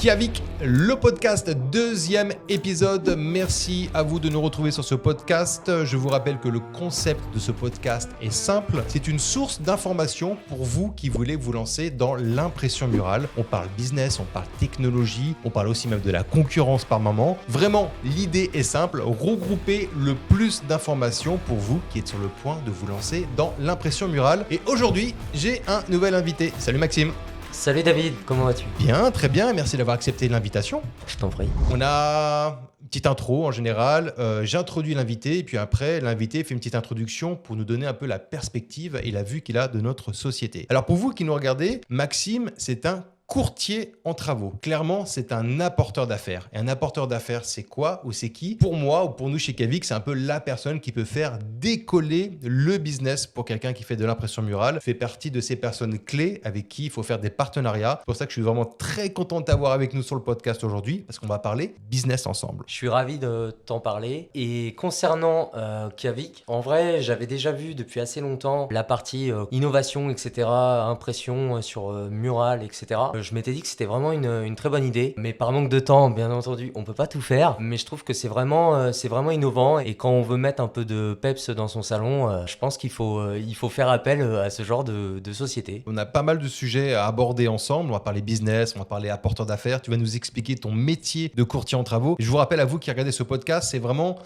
Kiavik, le podcast, deuxième épisode. Merci à vous de nous retrouver sur ce podcast. Je vous rappelle que le concept de ce podcast est simple. C'est une source d'information pour vous qui voulez vous lancer dans l'impression murale. On parle business, on parle technologie, on parle aussi même de la concurrence par moment. Vraiment, l'idée est simple. Regrouper le plus d'informations pour vous qui êtes sur le point de vous lancer dans l'impression murale. Et aujourd'hui, j'ai un nouvel invité. Salut Maxime. Salut David, comment vas-tu? Bien, très bien, merci d'avoir accepté l'invitation. Je t'en prie. On a une petite intro en général, j'introduis l'invité et puis après l'invité fait une petite introduction pour nous donner un peu la perspective et la vue qu'il a de notre société. Alors pour vous qui nous regardez, Maxime, c'est un courtier en travaux. Clairement, c'est un apporteur d'affaires. Et un apporteur d'affaires, c'est quoi ou c'est qui? Pour moi ou pour nous chez Kiavik, c'est un peu la personne qui peut faire décoller le business pour quelqu'un qui fait de l'impression murale, fait partie de ces personnes clés avec qui il faut faire des partenariats. C'est pour ça que je suis vraiment très content de t'avoir avec nous sur le podcast aujourd'hui parce qu'on va parler business ensemble. Je suis ravi de t'en parler. Et concernant Kiavik, en vrai, j'avais déjà vu depuis assez longtemps la partie innovation, etc., impression sur mural, etc. Je m'étais dit que c'était vraiment une très bonne idée, mais par manque de temps, bien entendu, on peut pas tout faire. Mais je trouve que c'est vraiment innovant. Et quand on veut mettre un peu de peps dans son salon, je pense qu'il faut faire appel à ce genre de société. On a pas mal de sujets à aborder ensemble. On va parler business, on va parler apporteur d'affaires. Tu vas nous expliquer ton métier de courtier en travaux. Et je vous rappelle à vous qui regardez ce podcast, c'est vraiment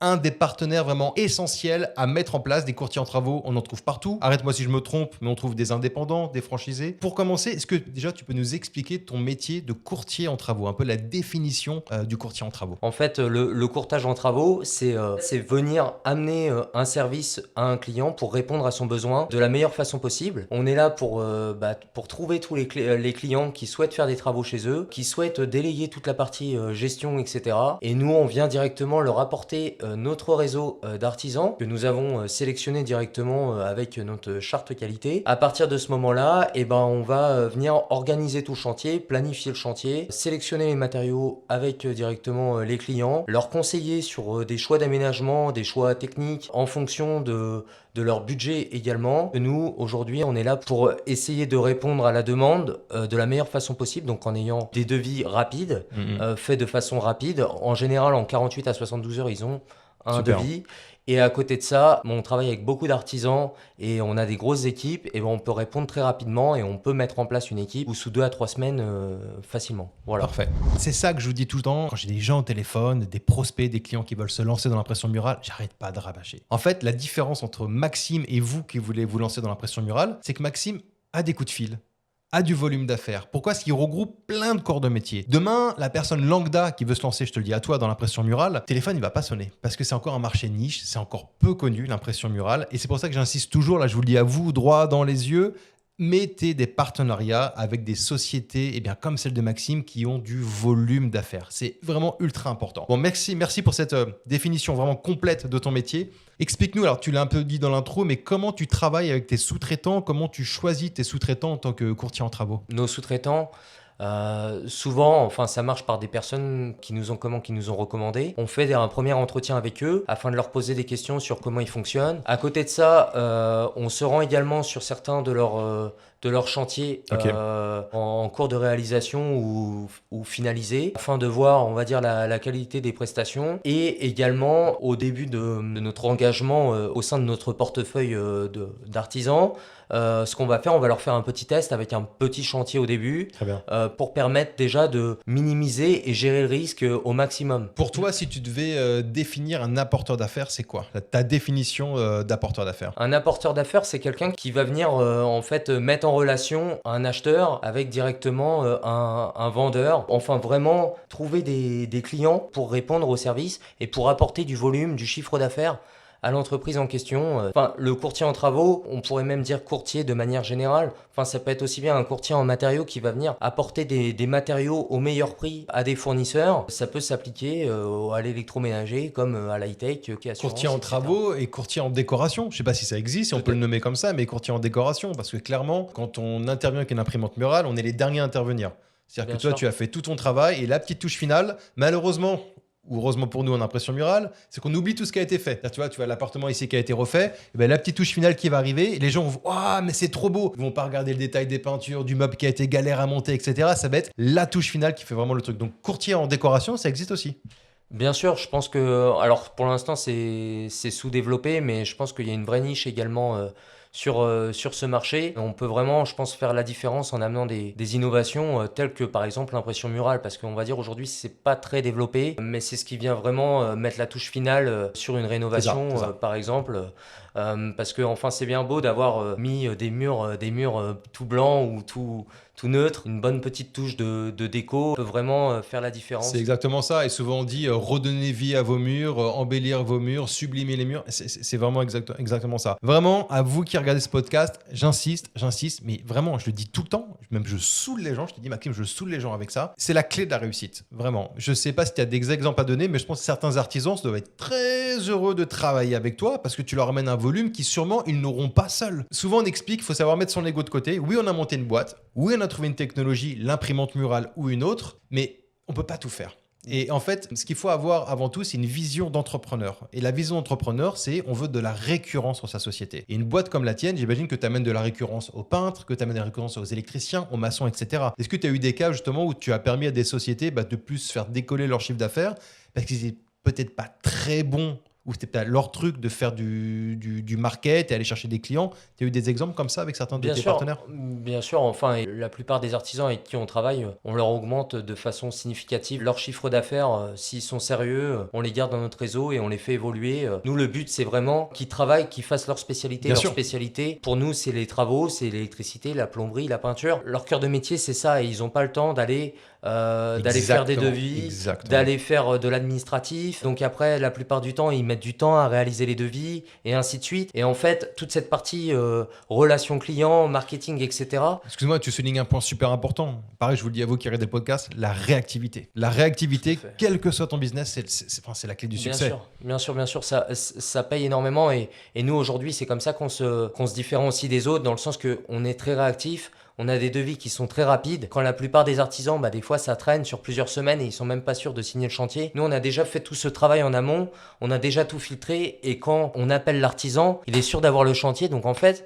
un des partenaires vraiment essentiels à mettre en place. Des courtiers en travaux, on en trouve partout. Arrête-moi si je me trompe, mais on trouve des indépendants, des franchisés. Pour commencer, est-ce que déjà tu peux nous expliquer ton métier de courtier en travaux, un peu la définition du courtier en travaux? En fait, le courtage en travaux, c'est venir amener un service à un client pour répondre à son besoin de la meilleure façon possible. On est là pour trouver tous les clients qui souhaitent faire des travaux chez eux, qui souhaitent délayer toute la partie gestion, etc. Et nous, on vient directement leur apporter notre réseau d'artisans que nous avons sélectionné directement avec notre charte qualité. À partir de ce moment-là, on va venir organiser tout le chantier, planifier le chantier, sélectionner les matériaux avec directement les clients, leur conseiller sur des choix d'aménagement, des choix techniques en fonction de leur budget également. Nous, aujourd'hui, on est là pour essayer de répondre à la demande de la meilleure façon possible, donc en ayant des devis rapides, faits de façon rapide. En général, en 48 à 72 heures, ils ont un devis. Et à côté de ça, on travaille avec beaucoup d'artisans et on a des grosses équipes et on peut répondre très rapidement et on peut mettre en place une équipe ou sous 2 à 3 semaines facilement. Voilà. Parfait. C'est ça que je vous dis tout le temps quand j'ai des gens au téléphone, des prospects, des clients qui veulent se lancer dans l'impression murale, j'arrête pas de rabâcher. En fait, la différence entre Maxime et vous qui voulez vous lancer dans l'impression murale, c'est que Maxime a des coups de fil, a du volume d'affaires. Pourquoi? Parce qu'il regroupe plein de corps de métier. Demain, la personne lambda qui veut se lancer, je te le dis à toi, dans l'impression murale, le téléphone, il va pas sonner. Parce que c'est encore un marché niche, c'est encore peu connu, l'impression murale. Et c'est pour ça que j'insiste toujours, là, je vous le dis à vous, droit dans les yeux, mettez des partenariats avec des sociétés comme celle de Maxime qui ont du volume d'affaires. C'est vraiment ultra important. Bon, merci pour cette définition vraiment complète de ton métier. Explique-nous, alors tu l'as un peu dit dans l'intro, mais comment tu travailles avec tes sous-traitants? Comment tu choisis tes sous-traitants en tant que courtier en travaux? Nos sous-traitants, souvent, ça marche par des personnes qui nous ont recommandé. On fait un premier entretien avec eux afin de leur poser des questions sur comment ils fonctionnent. À côté de ça, on se rend également sur certains de leurs chantiers en cours de réalisation ou finalisés afin de voir, on va dire, la qualité des prestations et également au début de notre engagement au sein de notre portefeuille d'artisans. Ce qu'on va faire, on va leur faire un petit test avec un petit chantier au début pour permettre déjà de minimiser et gérer le risque au maximum. Pour toi, si tu devais définir un apporteur d'affaires, c'est quoi ta définition d'apporteur d'affaires? Un apporteur d'affaires, c'est quelqu'un qui va venir mettre en relation un acheteur avec directement un vendeur. Enfin, vraiment trouver des clients pour répondre au service et pour apporter du volume, du chiffre d'affaires à l'entreprise en question. Le courtier en travaux, on pourrait même dire courtier de manière générale. Ça peut être aussi bien un courtier en matériaux qui va venir apporter des matériaux au meilleur prix à des fournisseurs. Ça peut s'appliquer à l'électroménager comme à l'high-tech, courtier en travaux et courtier en décoration. Je ne sais pas si ça existe, si on peut le nommer comme ça, mais courtier en décoration. Parce que clairement, quand on intervient avec une imprimante murale, on est les derniers à intervenir. C'est-à-dire que toi, tu as fait tout ton travail et la petite touche finale, malheureusement, ou heureusement pour nous en impression murale, c'est qu'on oublie tout ce qui a été fait. Tu vois l'appartement ici qui a été refait, et ben, la petite touche finale qui va arriver, et les gens vont waouh, mais c'est trop beau. Ils vont pas regarder le détail des peintures, du meuble qui a été galère à monter, etc. Ça va être la touche finale qui fait vraiment le truc. Donc courtier en décoration, ça existe aussi. Bien sûr, je pense que, alors pour l'instant c'est sous-développé, mais je pense qu'il y a une vraie niche également sur ce marché. On peut vraiment, je pense, faire la différence en amenant des innovations telles que par exemple l'impression murale, parce qu'on va dire aujourd'hui c'est pas très développé, mais c'est ce qui vient vraiment mettre la touche finale sur une rénovation, C'est ça. par exemple. Parce que enfin c'est bien beau d'avoir mis des murs tout blancs ou tout neutres. Une bonne petite touche de déco peut vraiment faire la différence. C'est exactement ça. Et souvent on dit redonner vie à vos murs, embellir vos murs, sublimer les murs. C'est vraiment exactement ça. Vraiment, à vous qui regardez ce podcast, j'insiste, mais vraiment, je le dis tout le temps. Même je saoule les gens. Je te dis, Maxime, je saoule les gens avec ça. C'est la clé de la réussite. Vraiment. Je sais pas si tu as des exemples à donner, mais je pense que certains artisans doivent être très heureux de travailler avec toi parce que tu leur amènes un volume qui sûrement ils n'auront pas seuls. Souvent on explique qu'il faut savoir mettre son ego de côté. Oui, on a monté une boîte. Oui, on a trouvé une technologie, l'imprimante murale ou une autre, mais on peut pas tout faire. Et en fait, ce qu'il faut avoir avant tout, c'est une vision d'entrepreneur. Et la vision d'entrepreneur, c'est on veut de la récurrence dans sa société. Et une boîte comme la tienne, j'imagine que tu amènes de la récurrence aux peintres, que tu amènes de la récurrence aux électriciens, aux maçons, etc. Est-ce que tu as eu des cas justement où tu as permis à des sociétés de plus faire décoller leur chiffre d'affaires parce qu'ils étaient peut-être pas très bons ou c'était peut-être leur truc de faire du market et aller chercher des clients. Tu as eu des exemples comme ça avec certains de tes partenaires? Bien sûr, enfin, et la plupart des artisans avec qui on travaille, on leur augmente de façon significative leur chiffre d'affaires. S'ils sont sérieux, on les garde dans notre réseau et on les fait évoluer. Nous, le but, c'est vraiment qu'ils travaillent, qu'ils fassent leur spécialité. Bien Leur sûr. spécialité, pour nous, c'est les travaux, c'est l'électricité, la plomberie, la peinture. Leur cœur de métier, c'est ça, et ils n'ont pas le temps d'aller faire des devis, Exactement. d'aller faire de l'administratif. Donc après, la plupart du temps, ils mettent du temps à réaliser les devis et ainsi de suite. Et en fait, toute cette partie relations clients, marketing, etc. Excuse-moi, tu soulignes un point super important. Pareil, je vous le dis à vous qui regardez le podcast, la réactivité. La réactivité, Tout à fait. quel que soit ton business, c'est la clé du succès. Bien sûr, ça paye énormément et nous aujourd'hui c'est comme ça qu'on se différencie des autres dans le sens que on est très réactif, on a des devis qui sont très rapides. Quand la plupart des artisans, des fois ça traîne sur plusieurs semaines et ils sont même pas sûrs de signer le chantier. Nous on a déjà fait tout ce travail en amont, on a déjà tout filtré et quand on appelle l'artisan, il est sûr d'avoir le chantier. Donc en fait,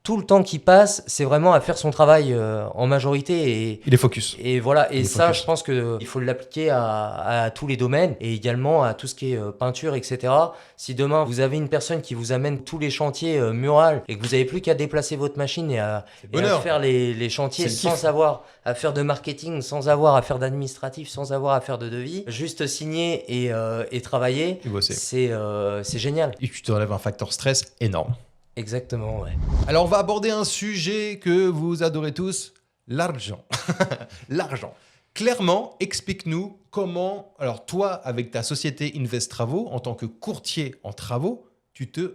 tout le temps qui passe, c'est vraiment à faire son travail en majorité Il est focus. et voilà, et Il est ça, focus. je pense qu'il faut l'appliquer à tous les domaines et également à tout ce qui est peinture, etc. Si demain vous avez une personne qui vous amène tous les chantiers murales et que vous n'avez plus qu'à déplacer votre machine et à bonheur. faire les chantiers C'est le kiff. sans avoir à faire de marketing, sans avoir à faire d'administratif, sans avoir à faire de devis, juste signer et travailler, Et bosser. c'est génial. Et tu te relèves un facteur stress énorme. Exactement, ouais. Alors, on va aborder un sujet que vous adorez tous, l'argent. L'argent. Clairement, explique-nous comment, alors toi, avec ta société Invest Travaux, en tant que courtier en travaux, tu te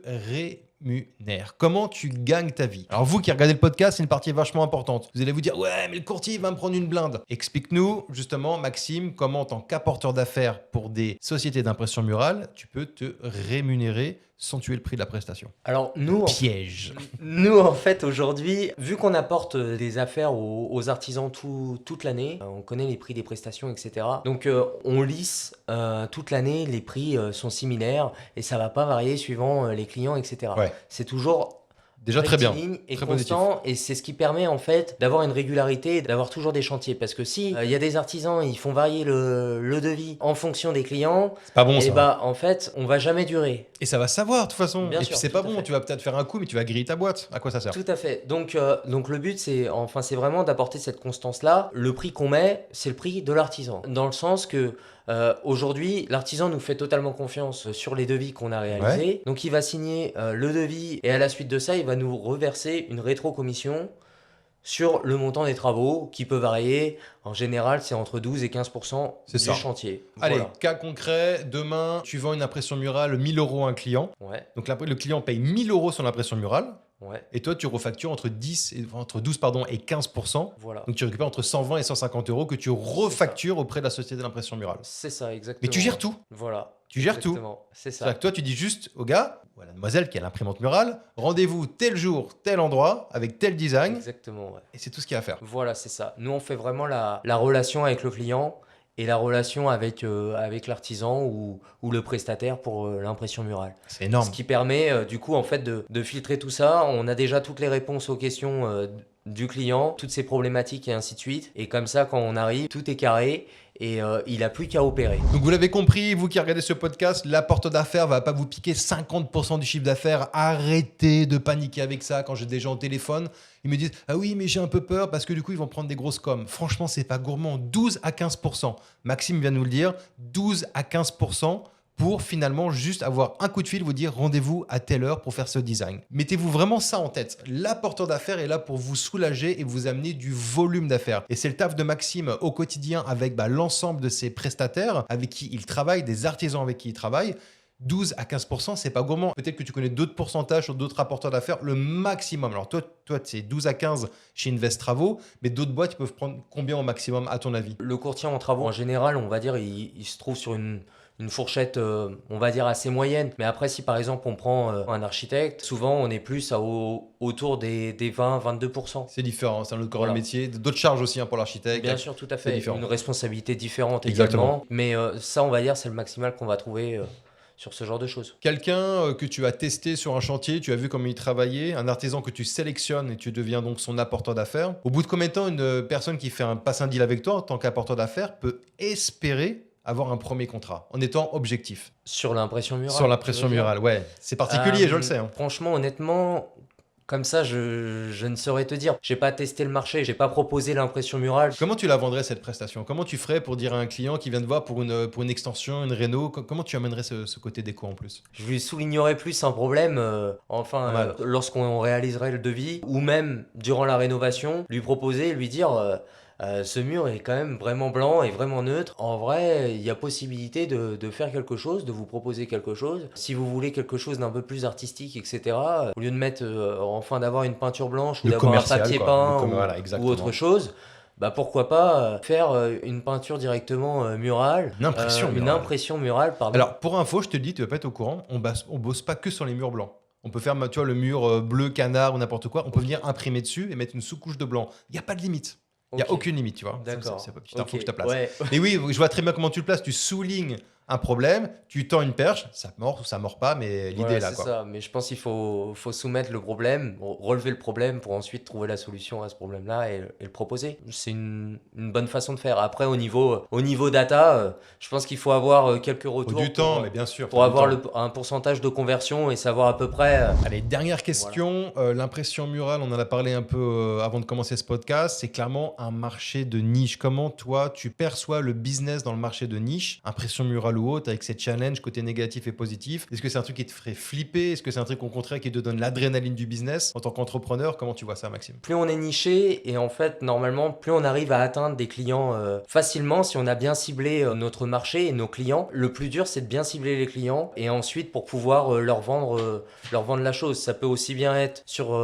rémunères. Comment tu gagnes ta vie? Alors vous qui regardez le podcast, c'est une partie vachement importante. Vous allez vous dire, ouais, mais le courtier il va me prendre une blinde. Explique-nous justement, Maxime, comment en tant qu'apporteur d'affaires pour des sociétés d'impression murale, tu peux te rémunérer sans tuer le prix de la prestation. Alors nous, Piège. Nous, en fait, aujourd'hui, vu qu'on apporte des affaires aux artisans toute l'année, on connaît les prix des prestations, etc. Donc, on lisse toute l'année, les prix sont similaires et ça va pas varier suivant les clients, etc. Ouais. C'est toujours Déjà très bien. rectiligne et Très constant et c'est ce qui permet en fait d'avoir une régularité et d'avoir toujours des chantiers. Parce que si il y a des artisans, ils font varier le devis en fonction des clients, C'est pas bon et ça. en fait, on va jamais durer. Et ça va savoir de toute façon. Bien Et sûr, puis c'est tout pas à bon. fait. Tu vas peut-être faire un coup, mais tu vas griller ta boîte. À quoi ça sert? Tout à fait. Donc le but, c'est vraiment d'apporter cette constance-là. Le prix qu'on met, c'est le prix de l'artisan. Dans le sens que aujourd'hui, l'artisan nous fait totalement confiance sur les devis qu'on a réalisés. Donc il va signer le devis et à la suite de ça, il va nous reverser une rétro-commission sur le montant des travaux qui peut varier. En général, c'est entre 12 et 15% C'est du ça. chantier. Allez, Voilà. cas concret, demain, tu vends une impression murale 1000 euros à un client. Ouais, Donc le client paye 1000 euros sur l'impression murale. ouais, Et toi, tu refactures entre 12 et 15%. voilà. Donc tu récupères entre 120 et 150 euros que tu refactures auprès de la société de l'impression murale. C'est ça, exactement. Mais tu gères tout. Voilà. Tu gères tout. Exactement. C'est ça. C'est-à-dire que toi, tu dis juste au gars ou à la demoiselle qui a l'imprimante murale, rendez-vous tel jour, tel endroit, avec tel design. Exactement, ouais. Et c'est tout ce qu'il y a à faire. Voilà, c'est ça. Nous, on fait vraiment la relation avec le client et la relation avec l'artisan ou le prestataire pour l'impression murale. C'est énorme. Ce qui permet du coup en fait de filtrer tout ça. On a déjà toutes les réponses aux questions du client, toutes ses problématiques et ainsi de suite. Et comme ça, quand on arrive, tout est carré et il n'a plus qu'à opérer. Donc vous l'avez compris, vous qui regardez ce podcast, l'apporteur d'affaires va pas vous piquer 50% du chiffre d'affaires. Arrêtez de paniquer avec ça. Quand j'ai des gens au téléphone, ils me disent « Ah oui, mais j'ai un peu peur parce que du coup, ils vont prendre des grosses coms. » Franchement, c'est pas gourmand. 12 à 15%. Maxime vient de nous le dire. 12 à 15% pour finalement juste avoir un coup de fil, vous dire rendez-vous à telle heure pour faire ce design. Mettez-vous vraiment ça en tête. L'apporteur d'affaires est là pour vous soulager et vous amener du volume d'affaires. Et c'est le taf de Maxime au quotidien avec l'ensemble de ses prestataires avec qui il travaille, des artisans avec qui il travaille. 12 à 15%, c'est pas gourmand. Peut-être que tu connais d'autres pourcentages sur d'autres apporteurs d'affaires, le maximum. Alors toi c'est 12 à 15 chez Invest Travaux, mais d'autres boîtes ils peuvent prendre combien au maximum à ton avis? Le courtier en travaux, en général, on va dire, il se trouve sur une fourchette, on va dire, assez moyenne. Mais après, si par exemple on prend un architecte, souvent on est plus autour des 20-22%. C'est différent, c'est un autre corps Voilà. de métier. D'autres charges aussi pour l'architecte. Bien sûr, tout à fait. différent. Une responsabilité différente Exactement. également. Mais ça, on va dire, c'est le maximal qu'on va trouver sur ce genre de choses. Quelqu'un que tu as testé sur un chantier, tu as vu comment il travaillait, un artisan que tu sélectionnes et tu deviens donc son apporteur d'affaires. Au bout de combien de temps une personne qui passe un deal avec toi en tant qu'apporteur d'affaires peut espérer avoir un premier contrat en étant objectif? Sur l'impression murale. Sur l'impression murale, ouais. C'est particulier, je le sais. Franchement, honnêtement, comme ça, je ne saurais te dire. J'ai pas testé le marché, j'ai pas proposé l'impression murale. Comment tu la vendrais cette prestation? Comment tu ferais pour dire à un client qui vient te voir pour une extension, une réno? Comment tu amènerais ce côté déco en plus? Je lui soulignerais plus un problème, lorsqu'on réaliserait le devis, ou même durant la rénovation, lui proposer, lui dire ce mur est quand même vraiment blanc et vraiment neutre. En vrai, il y a possibilité de faire quelque chose, de vous proposer quelque chose. Si vous voulez quelque chose d'un peu plus artistique, etc., au lieu de mettre, d'avoir une peinture blanche ou Le d'avoir un commercial, papier quoi. peint Voilà, ou exactement. autre chose, bah pourquoi pas faire une peinture directement murale. Une impression Une murale. impression murale, pardon. Alors, pour info, je te le dis, tu vas pas être au courant, on bosse pas que sur les murs blancs. On peut faire, tu vois, le mur bleu, canard ou n'importe quoi. On peut venir imprimer dessus et mettre une sous-couche de blanc. Il n'y a pas de limite. Il n'y a Ok. aucune limite, tu vois. D'accord. C'est pas petite info Ok. que je te place. Ouais. Et oui, je vois très bien comment tu le places. Tu soulignes un problème, tu tends une perche, ça mord ou ça mord pas, mais l'idée Voilà, est là, c'est quoi. ça. Mais je pense qu'il faut soumettre le problème, relever le problème pour ensuite trouver la solution à ce problème-là et le proposer. C'est une bonne façon de faire. Après, au niveau data, je pense qu'il faut avoir quelques Faut retours du temps, pour, mais bien sûr. pour faut du avoir temps. un pourcentage de conversion et savoir à peu près. Allez, dernière question. L'impression murale, on en a parlé un peu avant de commencer ce podcast. C'est clairement un marché de niche. Comment, toi, tu perçois le business dans le marché de niche, impression murale ou autre, avec ces challenges, côté négatif et positif? Est-ce que c'est un truc qui te ferait flipper? Est-ce que c'est un truc au contraire qui te donne l'adrénaline du business en tant qu'entrepreneur? Comment tu vois ça, Maxime? Plus on est niché et en fait, normalement, plus on arrive à atteindre des clients facilement si on a bien ciblé notre marché et nos clients. Le plus dur, c'est de bien cibler les clients et ensuite pour pouvoir leur vendre la chose. Ça peut aussi bien être sur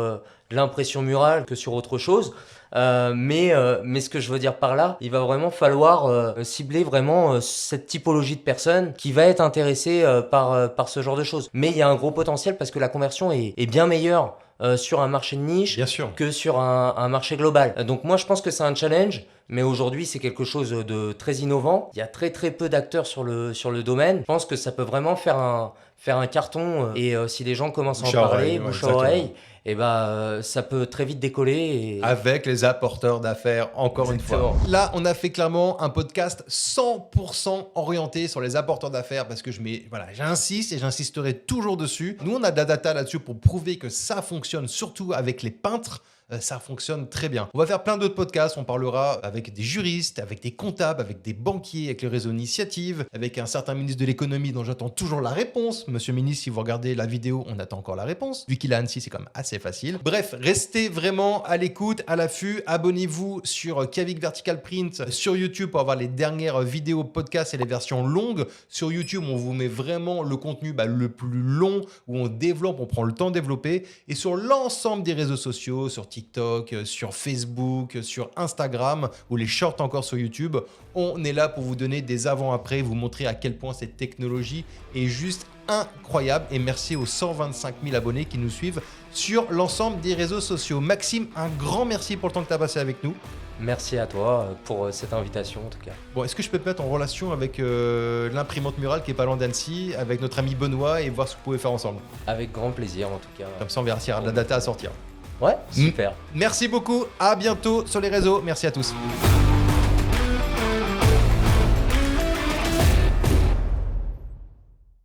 l'impression murale que sur autre chose. Mais ce que je veux dire par là, il va vraiment falloir cibler vraiment cette typologie de personnes qui va être intéressée par ce genre de choses. Mais il y a un gros potentiel parce que la conversion est bien meilleure sur un marché de niche Bien sûr. que sur un marché global. Donc moi je pense que c'est un challenge, mais aujourd'hui c'est quelque chose de très innovant. Il y a très peu d'acteurs sur le domaine. Je pense que ça peut vraiment faire un carton et si les gens commencent à en parler, bouche à oreille, et ça peut très vite décoller. Avec les apporteurs d'affaires, encore Exactement. une fois. Là, on a fait clairement un podcast 100% orienté sur les apporteurs d'affaires parce que j'insiste et j'insisterai toujours dessus. Nous, on a de la data là-dessus pour prouver que ça fonctionne, surtout avec les peintres. Ça fonctionne très bien. On va faire plein d'autres podcasts. On parlera avec des juristes, avec des comptables, avec des banquiers, avec le réseau Initiative, avec un certain ministre de l'économie dont j'attends toujours la réponse. Monsieur le ministre, si vous regardez la vidéo, on attend encore la réponse. Vu qu'il est à Annecy, c'est quand même assez facile. Bref, restez vraiment à l'écoute, à l'affût. Abonnez-vous sur Kavik Vertical Print sur YouTube pour avoir les dernières vidéos podcasts et les versions longues. Sur YouTube, on vous met vraiment le contenu le plus long où on développe, on prend le temps de développer. Et sur l'ensemble des réseaux sociaux, sur TikTok, sur Facebook, sur Instagram ou les shorts encore sur YouTube, on est là pour vous donner des avant-après, vous montrer à quel point cette technologie est juste incroyable. Et merci aux 125 000 abonnés qui nous suivent sur l'ensemble des réseaux sociaux. Maxime, un grand merci pour le temps que tu as passé avec nous. Merci à toi pour cette invitation en tout cas. Bon, est-ce que je peux te mettre en relation avec l'imprimante murale qui est pas loin d'Annecy, avec notre ami Benoît et voir ce que vous pouvez faire ensemble? Avec grand plaisir en tout cas. Comme ça, on verra s'il y aura de la data à sortir. Ouais, super. Merci beaucoup, à bientôt sur les réseaux. Merci à tous.